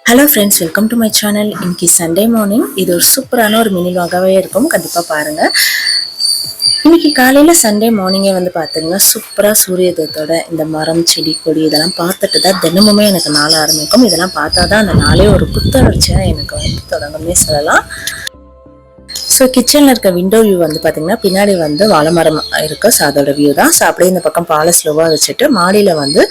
Hello friends, welcome to my channel. இன்னைக்கு Sunday morning. இது ஒரு சூப்பரான ஒரு மினி வாகாவே இருக்கும். கண்டிப்பாக பாருங்கள். இன்னைக்கு காலையில் சண்டே மார்னிங்கே வந்து பார்த்தீங்கன்னா சூப்பராக சூரியதத்தோட இந்த மரம் செடி கொடி இதெல்லாம் பார்த்துட்டு தான் தினமுமே எனக்கு நாள் ஆரம்பிக்கும். இதெல்லாம் பார்த்தா தான் அந்த நாளே ஒரு புத்துணர்ச்சியாக எனக்கு வந்து தொடங்குமே சொல்லலாம். ஸோ கிச்சனில் இருக்க விண்டோ வியூ வந்து பார்த்தீங்கன்னா பின்னாடி வந்து வாழை மரம் இருக்குது. ஸோ அதோட வியூ தான். ஸோ அப்படியே இந்த பக்கம் பாலை ஸ்லோவாக வச்சுட்டு மாடியில் வந்து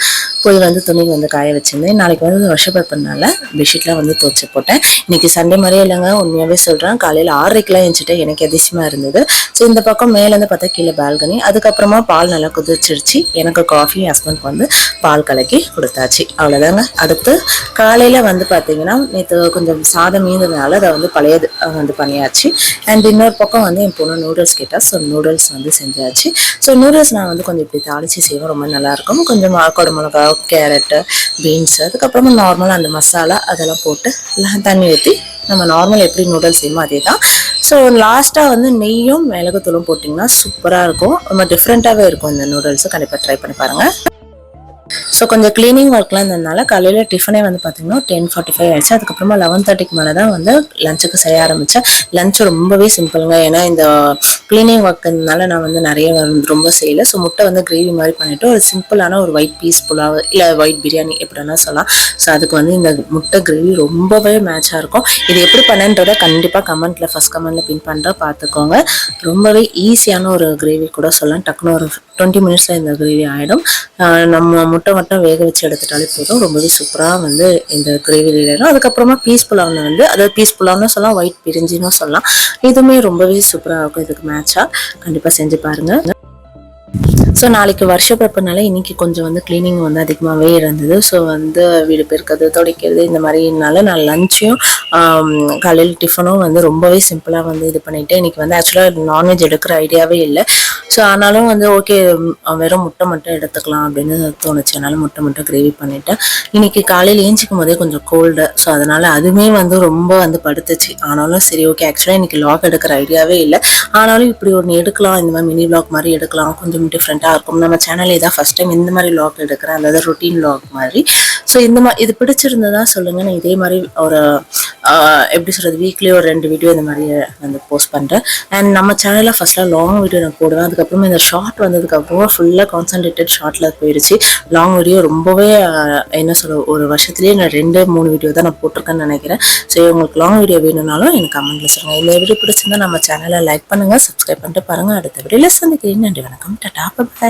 போய் வந்து துணி வந்து காய வச்சிருந்தேன். நாளைக்கு வந்து வருஷப்பர் பண்ணால பெட்ஷீட்லாம் வந்து துவச்சி போட்டேன். இன்னைக்கு சண்டே மாதிரியே இல்லைங்க, உண்மையாகவே சொல்கிறேன். காலையில் 6:30க்கெலாம் எழுந்துட்டு எனக்கு அதிசயமாக இருந்தது. ஸோ இந்த பக்கம் மேலேருந்து பார்த்தா கீழே பால்கனி. அதுக்கப்புறமா பால் நல்லா குதிச்சிருச்சு. எனக்கு காஃபி, ஹஸ்பண்ட்க்கு வந்து பால் கலக்கி கொடுத்தாச்சு. அவ்வளோதாங்க. அடுத்து காலையில் வந்து பார்த்தீங்கன்னா நேற்று கொஞ்சம் சாதம் மீந்ததுனால அதை வந்து பழையது வந்து பண்ணியாச்சு. அண்ட் இன்னொரு பக்கம் வந்து என் பொண்ணு நூடுல்ஸ் கேட்டால், ஸோ நூடுல்ஸ் வந்து செஞ்சாச்சு. ஸோ நூடுல்ஸ் நான் வந்து கொஞ்சம் இப்படி தாளித்து செய்வேன், ரொம்ப நல்லாயிருக்கும். கொஞ்சம் குடை மிளகா, கேரட்டு, பீன்ஸ், அதுக்கப்புறமா நார்மலாக அந்த மசாலா அதெல்லாம் போட்டு தண்ணி ஊற்றி நம்ம நார்மல் எப்படி நூடுல்ஸ் செய்யுமோ அதே தான். ஸோ லாஸ்ட்டாக வந்து நெய்யும் மிளகுத்தூளும் போட்டிங்கன்னா சூப்பராக இருக்கும். ரொம்ப டிஃப்ரெண்ட்டாகவே இருக்கும் இந்த நூடுல்ஸு. கண்டிப்பாக ட்ரை பண்ணி பாருங்கள். ஸோ கொஞ்சம் க்ளீனிங் ஒர்க்லாம் இருந்ததுனால காலையில் டிஃபனே வந்து பார்த்தீங்கன்னா 10:45 ஆயிடுச்சு. அதுக்கப்புறமா 11:30க்கு மேலே தான் வந்து லஞ்சுக்கு செய்ய ஆரம்பித்தேன். லஞ்சு ரொம்பவே சிம்பிளுங்க. ஏன்னா இந்த க்ளீனிங் ஒர்க் இருந்ததுனால நான் வந்து நிறைய ரொம்ப செய்யலை. ஸோ முட்டை வந்து கிரேவி மாதிரி பண்ணிவிட்டு ஒரு சிம்பிளான ஒரு ஒயிட் பீஸ் புலாவ் இல்லை ஒயிட் பிரியாணி எப்படின்னா சொல்லலாம். ஸோ அதுக்கு வந்து இந்த முட்டை கிரேவி ரொம்பவே மேட்சாக இருக்கும். இது எப்படி பண்ணன்றதை கண்டிப்பாக ஃபஸ்ட் கமெண்ட்டில் பின் பண்ணுற பார்த்துக்கோங்க. ரொம்பவே ஈஸியான ஒரு கிரேவி கூட சொல்லலாம். டக்குன்னு ஒரு 20 மினிட்ஸில் இந்த கிரேவி ஆகிடும். நம்ம முட்டை மட்டும் வேக வச்சு எடுத்துட்டாலே போதும். ரொம்பவே சூப்பராக வந்து இந்த கிரேவி ரெடி. அதுக்கப்புறமா பீஸ் புலாவ்னு வந்து அதாவது பீஸ் புலாவ்னு சொல்லலாம், ஒயிட் பிரிஞ்சின்னு சொல்லலாம். இதுவுமே ரொம்பவே சூப்பராக இருக்கும். இதுக்கு மேட்சாக கண்டிப்பாக செஞ்சு பாருங்கள். ஸோ நாளைக்கு வருஷப்பிறப்புனால இன்றைக்கி கொஞ்சம் வந்து க்ளீனிங் வந்து அதிகமாகவே இருந்தது. ஸோ வந்து வீடு பெருக்கிறது, துடைக்கிறது இந்த மாதிரினால நான் லஞ்சையும் காலையில் டிஃபனும் வந்து ரொம்பவே சிம்பிளாக வந்து இது பண்ணிவிட்டேன். இன்றைக்கி வந்து ஆக்சுவலாக நான்வெஜ் எடுக்கிற ஐடியாவே இல்லை. ஸோ ஆனாலும் வந்து ஓகே வெறும் முட்டை மட்டும் எடுத்துக்கலாம் அப்படின்னு தோணுச்சு. அதனால் முட்டை மட்டும் கிரேவி பண்ணிவிட்டேன். இன்றைக்கி காலையில் ஏஞ்சிக்கும் போதே கொஞ்சம் கோல்டு. ஸோ அதனால் அதுவுமே வந்து ரொம்ப வந்து படுத்துச்சு. ஆனாலும் சரி ஓகே, ஆக்சுவலாக இன்றைக்கி லாக் எடுக்கிற ஐடியாவே இல்லை. ஆனாலும் இப்படி ஒன்று எடுக்கலாம், இந்த மாதிரி மினி வ்ளாக் மாதிரி எடுக்கலாம், கொஞ்சம் டிஃப்ரெண்ட்டாக இருக்கும். நம்ம சேனலே தான் ஃபஸ்ட் டைம் இந்த மாதிரி வ்ளாக் எடுக்கிறேன், அதாவது ரொட்டீன் வ்ளாக் மாதிரி. ஸோ இந்த மாதிரி இது பிடிச்சிருந்ததா சொல்லுங்கள். நான் இதே மாதிரி ஒரு எப்படி சொல்கிறது, வீக்லி ஒரு 2 வீடியோ இந்த மாதிரி வந்து போஸ்ட் பண்ணுறேன். அண்ட் நம்ம சேனலில் ஃபஸ்ட்டாக லாங் வீடியோ நான் போடுவேன். அதுக்கப்புறமா இந்த ஷார்ட் வந்ததுக்கப்புறமா ஃபுல்லாக கான்சன்ட்ரேட்டட் ஷார்ட்டில் போயிடுச்சு. லாங் வீடியோ ரொம்பவே என்ன சொல்ல, ஒரு வருஷத்துலேயே நான் 2-3 வீடியோ தான் நான் போட்டிருக்கேன்னு நினைக்கிறேன். ஸோ உங்களுக்கு லாங் வீடியோ வேணும்னாலும் எனக்கு கமெண்ட்டில் சொல்லுங்கள். இந்த வீடியோ பிடிச்சிருந்தா நம்ம சேனலை லைக் பண்ணுங்கள், சப்ஸ்கிரைப் பண்ணிட்டு பாருங்கள். அடுத்த வீடியோவில் சந்திக்கிறேன். நன்றி, வணக்கம், டாடா, பை.